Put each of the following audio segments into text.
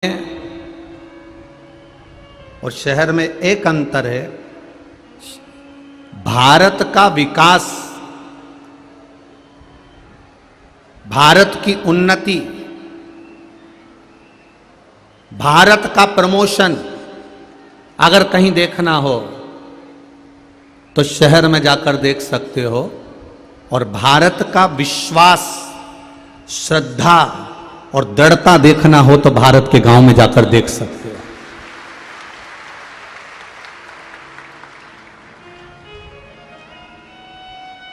और शहर में एक अंतर है। भारत का विकास, भारत की उन्नति, भारत का प्रमोशन अगर कहीं देखना हो तो शहर में जाकर देख सकते हो, और भारत का विश्वास, श्रद्धा और दृढ़ता देखना हो तो भारत के गांव में जाकर देख सकते हो।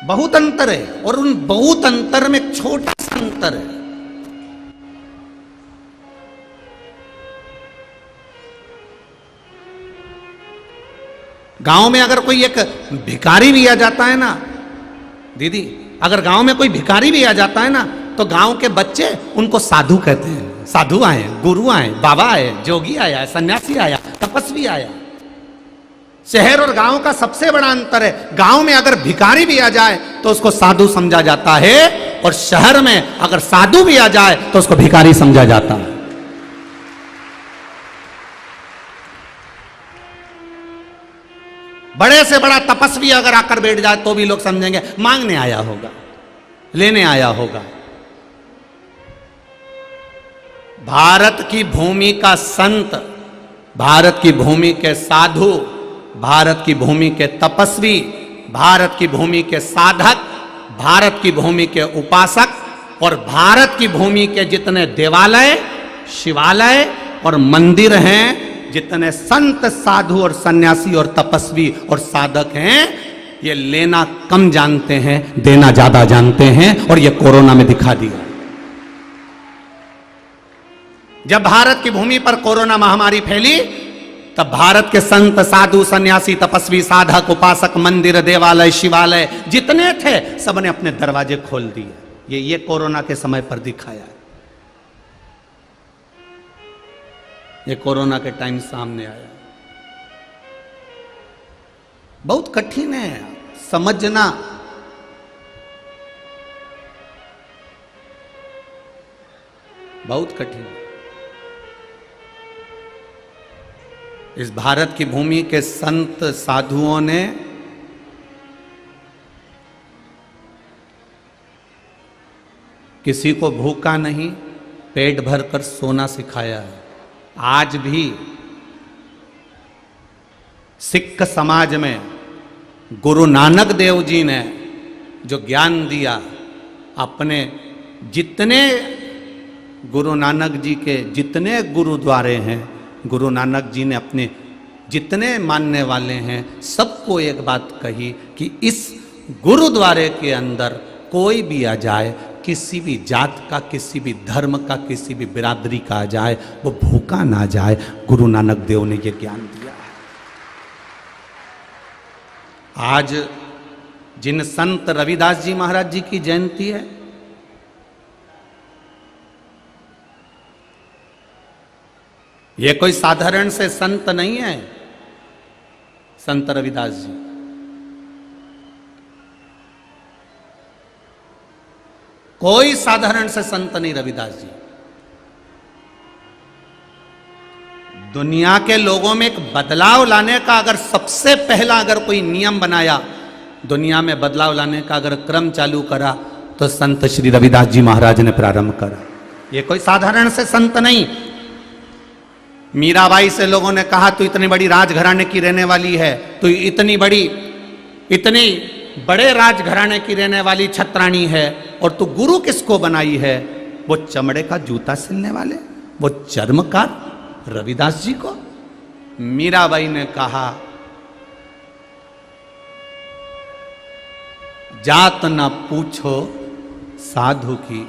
बहुत अंतर है, और उन बहुत अंतर में एक छोटा सा अंतर है। गांव में अगर कोई एक भिखारी भी आ जाता है ना दीदी, अगर गांव में कोई भिखारी भी आ जाता है ना तो गांव के बच्चे उनको साधु कहते हैं। साधु आए, गुरु आए, बाबा आए, जोगी आया, सन्यासी आया, तपस्वी आया। शहर और गांव का सबसे बड़ा अंतर है, गांव में अगर भिखारी भी आ जाए तो उसको साधु समझा जाता है, और शहर में अगर साधु भी आ जाए तो उसको भिखारी समझा जाता है। बड़े से बड़ा तपस्वी अगर आकर बैठ जाए तो भी लोग समझेंगे मांगने आया होगा, लेने आया होगा। भारत की भूमि का संत, भारत की भूमि के साधु, भारत की भूमि के तपस्वी, भारत की भूमि के साधक, भारत की भूमि के उपासक, और भारत की भूमि के जितने देवालय, शिवालय और मंदिर हैं, जितने संत, साधु और सन्यासी और तपस्वी और साधक हैं, ये लेना कम जानते हैं, देना ज्यादा जानते हैं, और ये कोरोना में दिखा दिया। जब भारत की भूमि पर कोरोना महामारी फैली तब भारत के संत, साधु, सन्यासी, तपस्वी, साधक, उपासक, मंदिर, देवालय, शिवालय जितने थे सबने अपने दरवाजे खोल दिए। ये कोरोना के समय पर दिखाया है। ये कोरोना के टाइम सामने आया। बहुत कठिन है समझना। बहुत कठिन है। इस भारत की भूमि के संत, साधुओं ने किसी को भूखा नहीं, पेट भरकर सोना सिखाया है। आज भी सिख समाज में गुरु नानक देव जी ने जो ज्ञान दिया, अपने जितने गुरु नानक जी के जितने गुरुद्वारे हैं, गुरु नानक जी ने अपने जितने मानने वाले हैं सबको एक बात कही कि इस गुरुद्वारे के अंदर कोई भी आ जाए, किसी भी जात का, किसी भी धर्म का, किसी भी बिरादरी का आ जाए, वो भूखा ना जाए। गुरु नानक देव ने ये ज्ञान दिया है। आज जिन संत रविदास जी महाराज जी की जयंती है, ये कोई साधारण से संत नहीं है। संत रविदास जी कोई साधारण से संत नहीं। रविदास जी दुनिया के लोगों में एक बदलाव लाने का अगर सबसे पहला अगर कोई नियम बनाया, दुनिया में बदलाव लाने का अगर क्रम चालू करा, तो संत श्री रविदास जी महाराज ने प्रारंभ करा। ये कोई साधारण से संत नहीं। मीराबाई से लोगों ने कहा तू इतनी बड़ी राजघराने की रहने वाली है, तू इतनी बड़े राजघराने की रहने वाली छत्राणी है, और तू गुरु किसको बनाई है? वो चमड़े का जूता सिलने वाले, वो चर्मकार रविदास जी को। मीराबाई ने कहा जात न पूछो साधु की,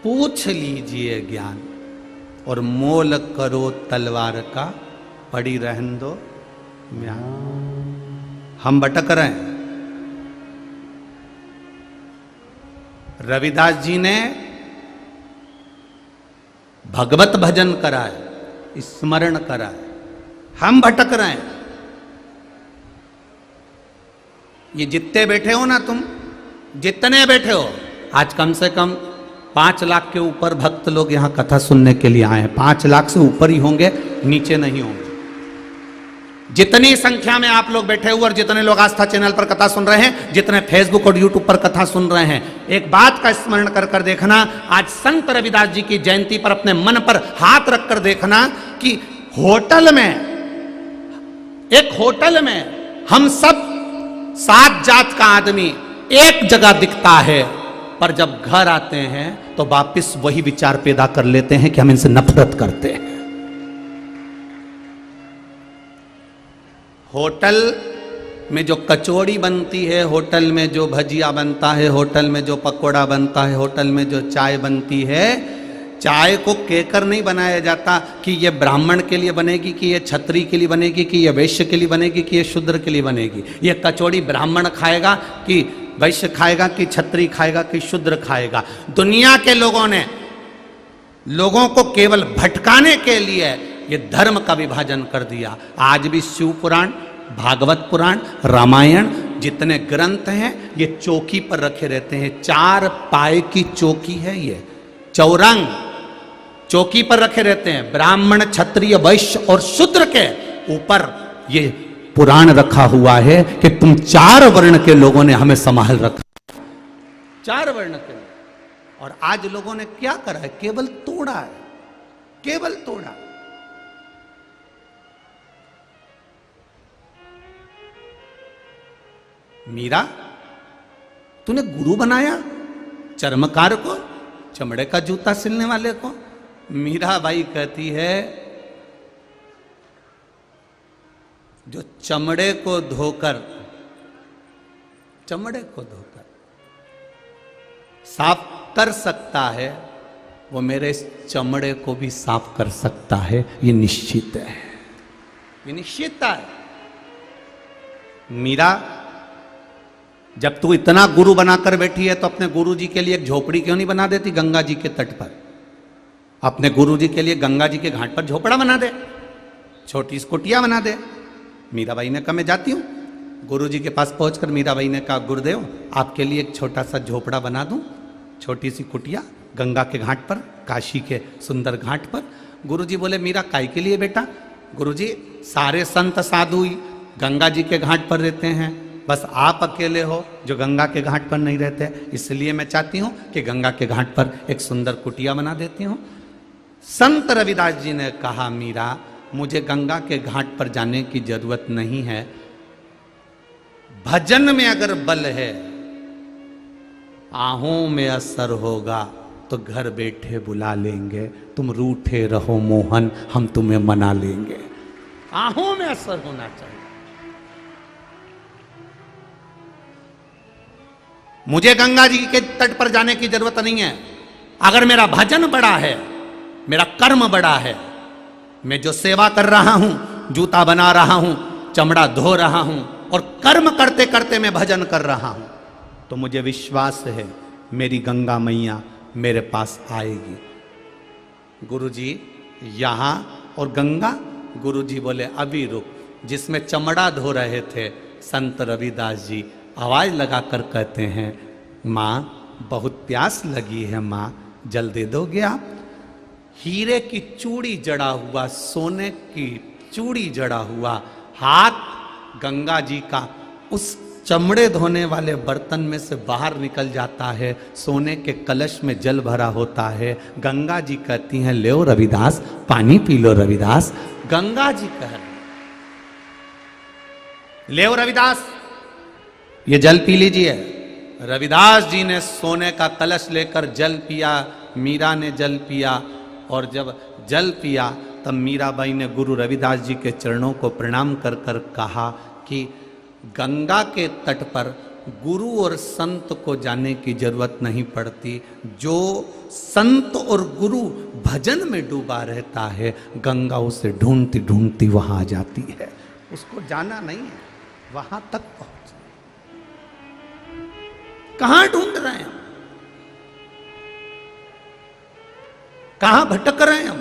पूछ लीजिए ज्ञान, और मोल करो तलवार का, पड़ी रहन दो म्यान। हम भटक रहे हैं। रविदास जी ने भगवत भजन कराए, स्मरण कराए। हम भटक रहे हैं। ये जितने बैठे हो ना, तुम जितने बैठे हो, आज कम से कम 5 लाख के ऊपर भक्त लोग यहाँ कथा सुनने के लिए आए हैं। 5 लाख से ऊपर ही होंगे, नीचे नहीं होंगे। जितनी संख्या में आप लोग बैठे हुए और जितने लोग आस्था चैनल पर कथा सुन रहे हैं, जितने फेसबुक और यूट्यूब पर कथा सुन रहे हैं, एक बात का स्मरण कर कर देखना, आज संत रविदास जी की जयंती पर अपने मन पर हाथ रखकर देखना कि होटल में, एक होटल में हम सब 7 जात का आदमी एक जगह दिखता है, पर जब घर आते हैं तो वापिस वही विचार पैदा कर लेते हैं कि हम इनसे नफरत करते हैं। होटल में जो कचौड़ी बनती है, होटल में जो भजिया बनता है, होटल में जो पकोड़ा बनता है, होटल में जो चाय बनती है, चाय को कहकर नहीं बनाया जाता कि ये ब्राह्मण के लिए बनेगी, कि ये क्षत्रिय के लिए बनेगी, कि ये वैश्य के लिए बनेगी, कि ये शूद्र के लिए बनेगी। ये कचौड़ी ब्राह्मण खाएगा कि वैश्य खाएगा, कि क्षत्रिय खाएगा, कि शूद्र खाएगा। दुनिया के लोगों ने लोगों को केवल भटकाने के लिए ये धर्म का विभाजन कर दिया। आज भी शिव पुराण, भागवत पुराण, रामायण जितने ग्रंथ हैं ये चौकी पर रखे रहते हैं। 4 पाए की चौकी है, ये चौरंग चौकी पर रखे रहते हैं। ब्राह्मण, क्षत्रिय, वैश्य और शूद्र के ऊपर ये पुराण रखा हुआ है कि तुम 4 वर्ण के लोगों ने हमें संभाल रखा, 4 वर्ण के। और आज लोगों ने क्या करा है? केवल तोड़ा है, केवल तोड़ा। मीरा, तूने गुरु बनाया चर्मकार को, चमड़े का जूता सिलने वाले को। मीरा बाई कहती है, जो चमड़े को धोकर साफ कर सकता है, वो मेरे इस चमड़े को भी साफ कर सकता है। ये निश्चित है, ये निश्चितता है। मीरा, जब तू इतना गुरु बनाकर बैठी है तो अपने गुरु जी के लिए एक झोपड़ी क्यों नहीं बना देती गंगा जी के तट पर? अपने गुरु जी के लिए गंगा जी के घाट पर झोपड़ा बना दे, छोटी सी कुटिया बना दे। मीराबाई ने कहा मैं जाती हूँ। गुरु जी के पास पहुंचकर मीराबाई ने कहा, गुरुदेव आपके लिए एक छोटा सा झोपड़ा बना दूं, छोटी सी कुटिया गंगा के घाट पर, काशी के सुंदर घाट पर। गुरु जी बोले, मीरा काय के लिए बेटा? गुरु जी, सारे संत साधु गंगा जी के घाट पर रहते हैं, बस आप अकेले हो जो गंगा के घाट पर नहीं रहते, इसलिए मैं चाहती हूँ कि गंगा के घाट पर एक सुंदर कुटिया बना देती हूँ। संत रविदास जी ने कहा, मीरा मुझे गंगा के घाट पर जाने की जरूरत नहीं है, भजन में अगर बल है, आहों में असर होगा तो घर बैठे बुला लेंगे, तुम रूठे रहो मोहन, हम तुम्हें मना लेंगे। आहों में असर होना चाहिए। मुझे गंगा जी के तट पर जाने की जरूरत नहीं है। अगर मेरा भजन बड़ा है, मेरा कर्म बड़ा है, मैं जो सेवा कर रहा हूं, जूता बना रहा हूं, चमड़ा धो रहा हूं और कर्म करते करते मैं भजन कर रहा हूं, तो मुझे विश्वास है मेरी गंगा मैया मेरे पास आएगी। गुरुजी यहां और गंगा? गुरुजी बोले अभी रुक। जिसमें चमड़ा धो रहे थे संत रविदास जी आवाज लगाकर कहते हैं, माँ बहुत प्यास लगी है, माँ जल दे दोगे आप? हीरे की चूड़ी जड़ा हुआ, सोने की चूड़ी जड़ा हुआ हाथ गंगा जी का उस चमड़े धोने वाले बर्तन में से बाहर निकल जाता है, सोने के कलश में जल भरा होता है। गंगा जी कहती हैं, लो रविदास पानी पी लो रविदास। गंगा जी कह रहे, ले रविदास ये जल पी लीजिए। रविदास जी ने सोने का कलश लेकर जल पिया, मीरा ने जल पिया, और जब जल पिया तब मीराबाई ने गुरु रविदास जी के चरणों को प्रणाम कर कर कहा कि गंगा के तट पर गुरु और संत को जाने की जरूरत नहीं पड़ती। जो संत और गुरु भजन में डूबा रहता है, गंगा उसे ढूंढती ढूंढती वहां आ जाती है। उसको जाना नहीं है, वहां तक पहुंच। कहां ढूंढ रहे हैं हम? कहां भटक रहे हैं हम?